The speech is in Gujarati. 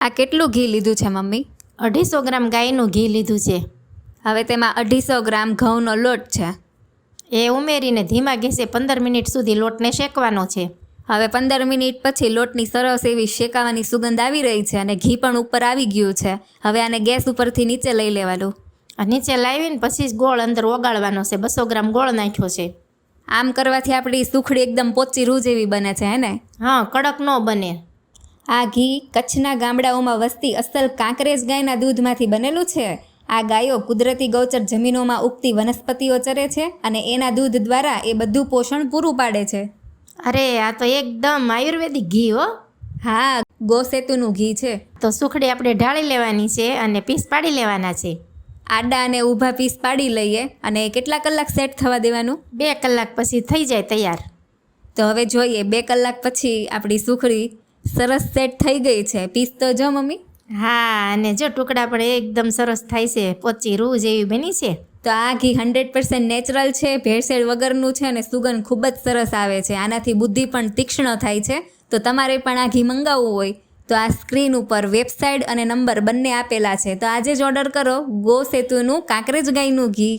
આ કેટલું ઘી લીધું છે મમ્મી? 250 ગ્રામ ગાયનું ઘી લીધું છે. હવે તેમાં 250 ગ્રામ ઘઉંનો લોટ છે. એ ઉમેરીને ધીમા ગેસે 15 મિનિટ સુધી લોટને શેકવાનો છે. હવે 15 મિનિટ પછી લોટની સરસ એવી શેકાવાની સુગંધ આવી રહી છે અને ઘી પણ ઉપર આવી ગયું છે. હવે આને ગેસ ઉપરથી નીચે લઈ લેવાનું. નીચે લાવીને પછી જ ગોળ અંદર ઓગાળવાનો છે. 200 ગ્રામ ગોળ નાખ્યો છે. આમ કરવાથી આપણી સુખડી એકદમ પોચી રૂ જેવી બને છે, હે ને? હા, કડક ન બને. આ ઘી કચ્છના ગામડાઓમાં વસતી અસલ કાંકરેજ ગાયના દૂધમાંથી બનેલું છે. આ ગાયો કુદરતી ગૌચર જમીનોમાં ઉગતી વનસ્પતિઓ ચરે છે અને એના દૂધ દ્વારા એ બધું પોષણ પૂરું પાડે છે. અરે, આ તો એકદમ આયુર્વેદિક ઘી હો. હા, ગોસેતુનું ઘી છે. તો સુખડી આપણે ઢાળી લેવાની છે અને પીસ પાડી લેવાના છે. આડા અને ઊભા પીસ પાડી લઈએ અને કેટલા કલાક સેટ થવા દેવાનું? 2 કલાક પછી થઈ જાય તૈયાર. તો હવે જોઈએ 2 કલાક પછી આપણી સુખડી સરસ સેટ થઈ ગઈ છે. પીસ તો જો મમ્મી. હા, અને જો ટુકડા પણ એકદમ સરસ થાય છે. પોચી રૂ જેવી બની છે. તો આ ઘી 100% નેચરલ છે, ભેળસેળ વગરનું છે અને સુગંધ ખૂબ જ સરસ આવે છે. આનાથી બુદ્ધિ પણ તીક્ષ્ણ થાય છે. તો તમારે પણ આ ઘી મંગાવવું હોય તો આ સ્ક્રીન ઉપર વેબસાઇટ અને નંબર બંને આપેલા છે. તો આજે જ ઓર્ડર કરો ગો સેતુનું કાંકરેજ ગાયનું ઘી.